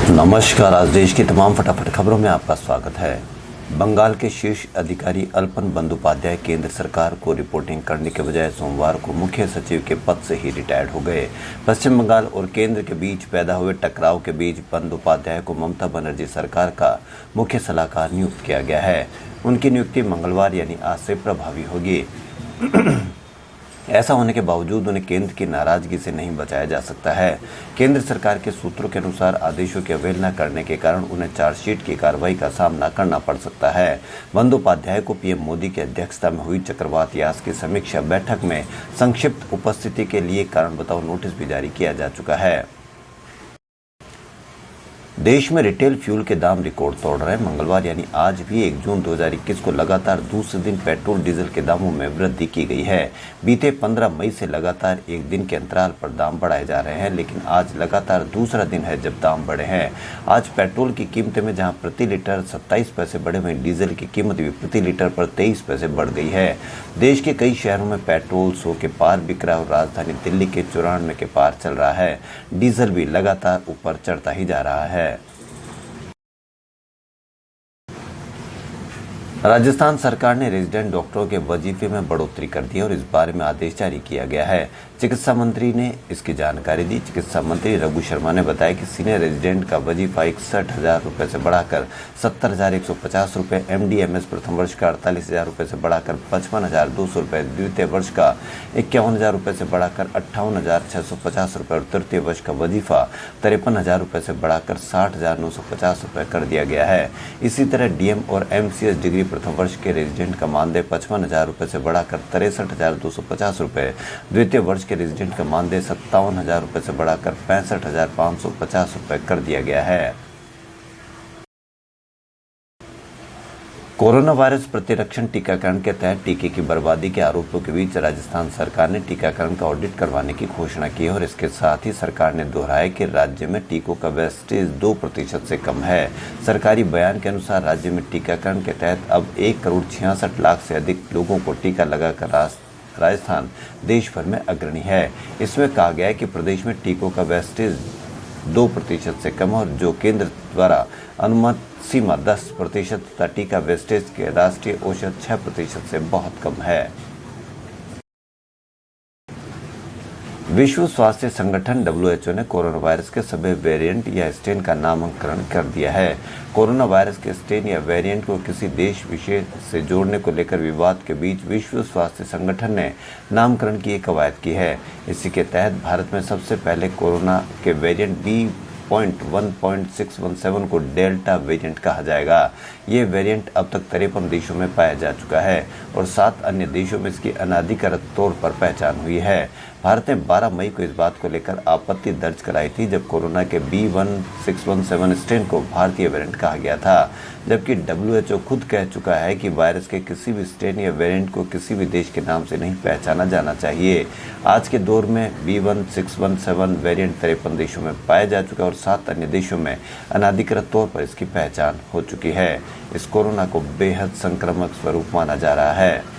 नमस्कार। आज देश की तमाम फटाफट खबरों में आपका स्वागत है। बंगाल के शीर्ष अधिकारी अल्पन बंदोपाध्याय केंद्र सरकार को रिपोर्टिंग करने के बजाय सोमवार को मुख्य सचिव के पद से ही रिटायर्ड हो गए। पश्चिम बंगाल और केंद्र के बीच पैदा हुए टकराव के बीच बंदोपाध्याय को ममता बनर्जी सरकार का मुख्य सलाहकार नियुक्त किया गया है। उनकी नियुक्ति मंगलवार यानी आज से प्रभावी होगी। ऐसा होने के बावजूद उन्हें केंद्र की नाराजगी से नहीं बचाया जा सकता है। केंद्र सरकार के सूत्रों के अनुसार आदेशों की अवहेलना करने के कारण उन्हें चार्जशीट की कार्रवाई का सामना करना पड़ सकता है। बंदोपाध्याय को पीएम मोदी की अध्यक्षता में हुई चक्रवात यास की समीक्षा बैठक में संक्षिप्त उपस्थिति के लिए कारण बताओ नोटिस भी जारी किया जा चुका है। देश में रिटेल फ्यूल के दाम रिकॉर्ड तोड़ रहे हैं। मंगलवार यानी आज भी 1 जून 2021 को लगातार दूसरे दिन पेट्रोल डीजल के दामों में वृद्धि की गई है। बीते 15 मई से लगातार एक दिन के अंतराल पर दाम बढ़ाए जा रहे हैं, लेकिन आज लगातार दूसरा दिन है जब दाम बढ़े हैं। आज पेट्रोल की कीमतें में जहां प्रति लीटर 27 पैसे बढ़े, वहीं डीजल की कीमत भी प्रति लीटर पर 23 पैसे बढ़ गई है। देश के कई शहरों में पेट्रोल 100 के पार बिक रहा है और राजधानी दिल्ली के 94 के पार चल रहा है। डीजल भी लगातार ऊपर चढ़ता ही जा रहा है। राजस्थान सरकार ने रेजिडेंट डॉक्टरों के वजीफे में बढ़ोतरी कर दी है और इस बारे में आदेश जारी किया गया है। चिकित्सा मंत्री ने इसकी जानकारी दी। चिकित्सा मंत्री रघु शर्मा ने बताया कि सीनियर रेजिडेंट का वजीफा 61,000 रुपये से बढ़ाकर 70,150 रुपये, एमडीएमएस प्रथम वर्ष का 48,000 रुपये से बढ़ाकर 55,200 रुपये, द्वितीय वर्ष का 51,000 रुपये से बढ़ाकर 58,650 रुपये और तृतीय वर्ष का वजीफा 53,000 रुपये से बढ़ाकर 60,950 रुपये कर दिया गया है। इसी तरह डीएम और एमसीएस डिग्री प्रथम वर्ष के रेजिडेंट का मानदेय 55,000 रुपये से बढ़ाकर 63,250 रुपये, द्वितीय वर्ष के रेजिडेंट का मानदेय 57,000 रुपये से बढ़ाकर 65,550 रुपये कर दिया गया है। कोरोना वायरस प्रतिरक्षण टीकाकरण के तहत टीके की बर्बादी के आरोपों के बीच राजस्थान सरकार ने टीकाकरण का ऑडिट करवाने की घोषणा की है और इसके साथ ही सरकार ने दोहराया कि राज्य में टीकों का वेस्टेज 2% से कम है। सरकारी बयान के अनुसार राज्य में टीकाकरण के तहत अब 1,66,00,000 से अधिक लोगों को टीका लगाकर राजस्थान देश भर में अग्रणी है। इसमें कहा गया है कि प्रदेश में टीकों का वेस्टेज 2% से कम है और जो केंद्र द्वारा अनुमत सीमा 10% तथा टीका वेस्टेज के राष्ट्रीय औसत 6% से बहुत कम है। विश्व स्वास्थ्य संगठन WHO ने कोरोना वायरस के सभी वेरिएंट या स्ट्रेन का नामकरण कर दिया है। कोरोना वायरस के स्ट्रेन या वेरिएंट को किसी देश विशेष से जोड़ने को लेकर विवाद के बीच विश्व स्वास्थ्य संगठन ने नामकरण की एक कवायद की है। इसी के तहत भारत में सबसे पहले कोरोना के वेरिएंट B.1.617 को डेल्टा वेरिएंट कहा जाएगा। ये वेरिएंट अब तक 53 देशों में पाया जा चुका है और 7 अन्य देशों में इसकी अनाधिकृत तौर पर पहचान हुई है। भारत ने 12 मई को इस बात को लेकर आपत्ति दर्ज कराई थी जब कोरोना के B.1.617 स्ट्रेन को भारतीय वेरिएंट कहा गया था, जबकि WHO खुद कह चुका है कि वायरस के किसी भी स्ट्रेन या वेरिएंट को किसी भी देश के नाम से नहीं पहचाना जाना चाहिए। आज के दौर में B.1.617 वेरिएंट 53 देशों में पाया जा चुका है और 7 अन्य देशों में अनाधिकृत तौर पर इसकी पहचान हो चुकी है। इस कोरोना को बेहद संक्रामक स्वरूप माना जा रहा है।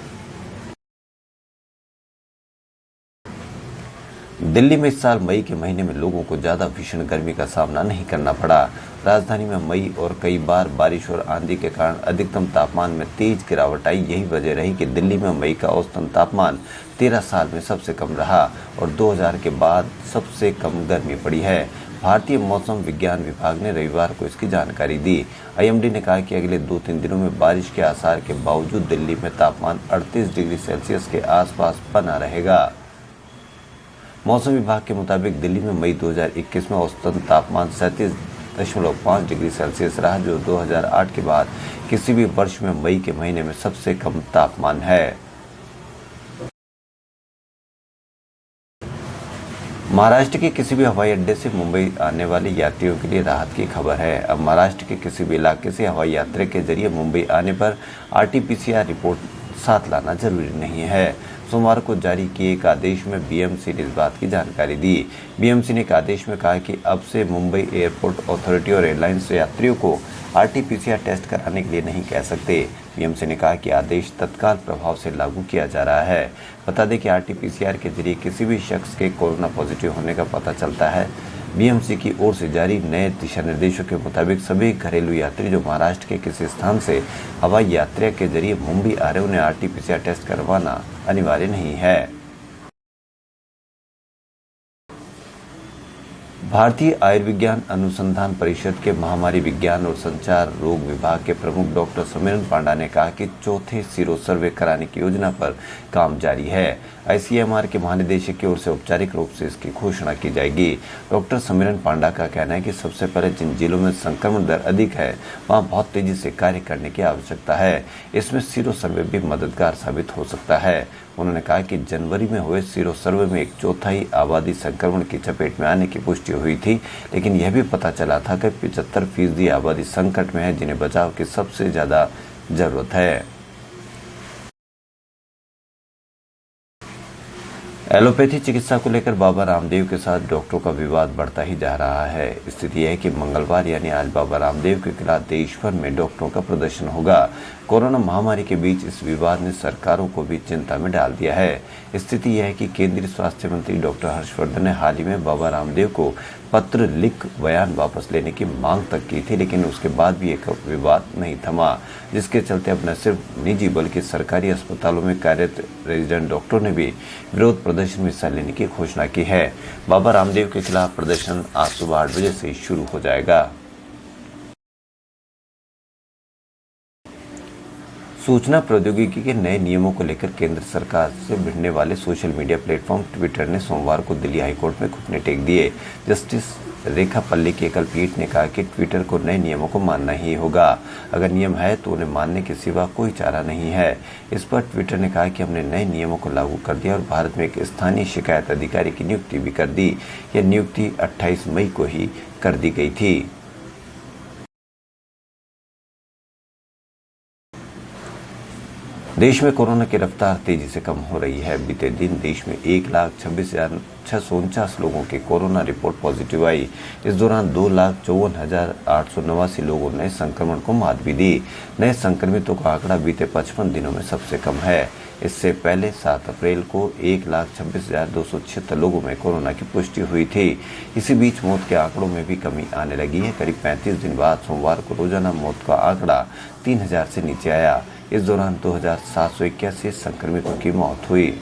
दिल्ली में इस साल मई के महीने में लोगों को ज़्यादा भीषण गर्मी का सामना नहीं करना पड़ा। राजधानी में मई और कई बार बारिश और आंधी के कारण अधिकतम तापमान में तेज गिरावट आई। यही वजह रही कि दिल्ली में मई का औसतन तापमान 13 साल में सबसे कम रहा और 2000 के बाद सबसे कम गर्मी पड़ी है। भारतीय मौसम विज्ञान विभाग ने रविवार को इसकी जानकारी दी। IMD ने कहा कि अगले 2-3 दिनों में बारिश के आसार के बावजूद दिल्ली में तापमान 38 डिग्री सेल्सियस के आसपास बना रहेगा। मौसम विभाग के मुताबिक दिल्ली में मई 2021 में औसतन तापमान 37.5 डिग्री सेल्सियस रहा, जो 2008 के बाद किसी भी वर्ष में मई के महीने में सबसे कम तापमान है। महाराष्ट्र के किसी भी हवाई अड्डे से मुंबई आने वाले यात्रियों के लिए राहत की खबर है। अब महाराष्ट्र के किसी भी इलाके से हवाई यात्रा के जरिए मुंबई आने पर RT-PCR रिपोर्ट साथ लाना जरूरी नहीं है। सोमवार को जारी किए एक आदेश में BMC ने इस बात की जानकारी दी। BMC ने एक आदेश में कहा कि अब से मुंबई एयरपोर्ट अथॉरिटी और एयरलाइंस यात्रियों को RT-PCR टेस्ट कराने के लिए नहीं कह सकते। BMC ने कहा कि आदेश तत्काल प्रभाव से लागू किया जा रहा है। बता दें कि RT-PCR के जरिए किसी भी शख्स के कोरोना पॉजिटिव होने का पता चलता है बीएमसी की ओर से जारी नए दिशा निर्देशों के मुताबिक सभी घरेलू यात्री जो महाराष्ट्र के किसी स्थान से हवाई यात्रा के जरिए मुंबई आ रहे उन्हें आरटी-पीसीआर टेस्ट करवाना अनिवार्य नहीं है। भारतीय आयुर्विज्ञान अनुसंधान परिषद के महामारी विज्ञान और संचार रोग विभाग के प्रमुख डॉक्टर समीरन पांडा ने कहा कि चौथे सीरो सर्वे कराने की योजना पर काम जारी है। आईसीएमआर के महानिदेशक की ओर से औपचारिक रूप से इसकी घोषणा की जाएगी। डॉक्टर समीरन पांडा का कहना है कि सबसे पहले जिन जिलों में संक्रमण दर अधिक है वहां बहुत तेजी से कार्य करने की आवश्यकता है। इसमें सीरो सर्वे भी मददगार साबित हो सकता है। उन्होंने कहा कि जनवरी में हुए सीरो सर्वे में 1/4 आबादी संक्रमण की चपेट में आने की पुष्टि हुई थी, लेकिन यह भी पता चला था कि 75% आबादी संकट में है, जिन्हें बचाव की सबसे ज्यादा जरूरत है। एलोपैथी चिकित्सा को लेकर बाबा रामदेव के साथ डॉक्टरों का विवाद बढ़ता ही जा रहा है। स्थिति यह है कि मंगलवार यानी आज बाबा रामदेव के खिलाफ देश भर में डॉक्टरों का प्रदर्शन होगा। कोरोना महामारी के बीच इस विवाद ने सरकारों को भी चिंता में डाल दिया है। स्थिति यह है कि केंद्रीय स्वास्थ्य मंत्री डॉक्टर हर्षवर्धन ने हाल ही में बाबा रामदेव को पत्र लिख बयान वापस लेने की मांग तक की थी, लेकिन उसके बाद भी एक विवाद नहीं थमा, जिसके चलते अब न सिर्फ निजी बल्कि सरकारी अस्पतालों में कार्यरत रेजिडेंट डॉक्टरों ने भी विरोध प्रदर्शन में हिस्सा लेने की घोषणा की है। बाबा रामदेव के खिलाफ प्रदर्शन आज सुबह 8 बजे से शुरू हो जाएगा। सूचना प्रौद्योगिकी के नए नियमों को लेकर केंद्र सरकार से भिड़ने वाले सोशल मीडिया प्लेटफॉर्म ट्विटर ने सोमवार को दिल्ली हाईकोर्ट में घुटने टेक दिए। जस्टिस रेखा पल्ली की एकल पीठ ने कहा कि ट्विटर को नए नियमों को मानना ही होगा। अगर नियम है तो उन्हें मानने के सिवा कोई चारा नहीं है। इस पर ट्विटर ने कहा कि हमने नए नियमों को लागू कर दिया और भारत में एक स्थानीय शिकायत अधिकारी की नियुक्ति भी कर दी। यह नियुक्ति 28 मई को ही कर दी गई थी। देश में कोरोना की रफ्तार तेजी से कम हो रही है। बीते दिन देश में 1,26,649 लोगों के कोरोना रिपोर्ट पॉजिटिव आई। इस दौरान 2,54,889 लोगों ने संक्रमण को मात भी दी। नए संक्रमितों का आंकड़ा बीते 55 दिनों में सबसे कम है। इससे पहले 7 अप्रैल को 1,26,276 लोगों में कोरोना की पुष्टि हुई थी। इसी बीच मौत के आंकड़ों में भी कमी आने लगी है। करीब 35 दिन बाद सोमवार को रोजाना मौत का आंकड़ा 3,000 से नीचे आया। इस दौरान 2,781 संक्रमितों की मौत हुई।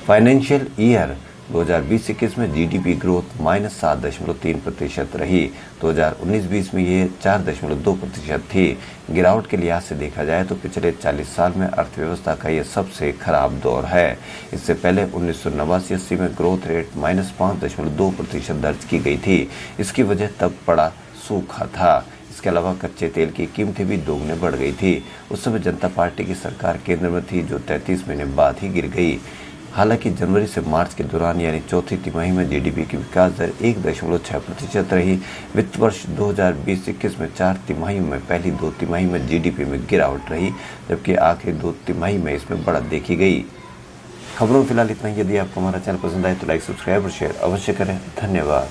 फाइनेंशियल ईयर 2020-21 में जीडीपी ग्रोथ -7.3% रही। 2019-20 में ये 4.2% थी। गिरावट के लिहाज से देखा जाए तो पिछले 40 साल में अर्थव्यवस्था का यह सबसे खराब दौर है। इससे पहले 1989-80 में ग्रोथ रेट -5.2% दर्ज की गई थी। इसकी वजह तब बड़ा सूखा था। इसके अलावा कच्चे तेल की कीमतें भी दोगुने बढ़ गई थी। उस समय जनता पार्टी की सरकार केंद्र में थी, जो 33 महीने बाद ही गिर गई। हालांकि जनवरी से मार्च के दौरान यानी चौथी तिमाही में जीडीपी की विकास दर 1.6% रही। वित्त वर्ष 2020-21 में 4 तिमाहियों में पहली 2 तिमाही में जीडीपी में गिरावट रही, जबकि आखिरी 2 तिमाही में इसमें बढ़त देखी गई। खबरों फिलहाल इतना ही। यदि आपको हमारा चैनल पसंद आए तो लाइक, सब्सक्राइब और शेयर अवश्य करें। धन्यवाद।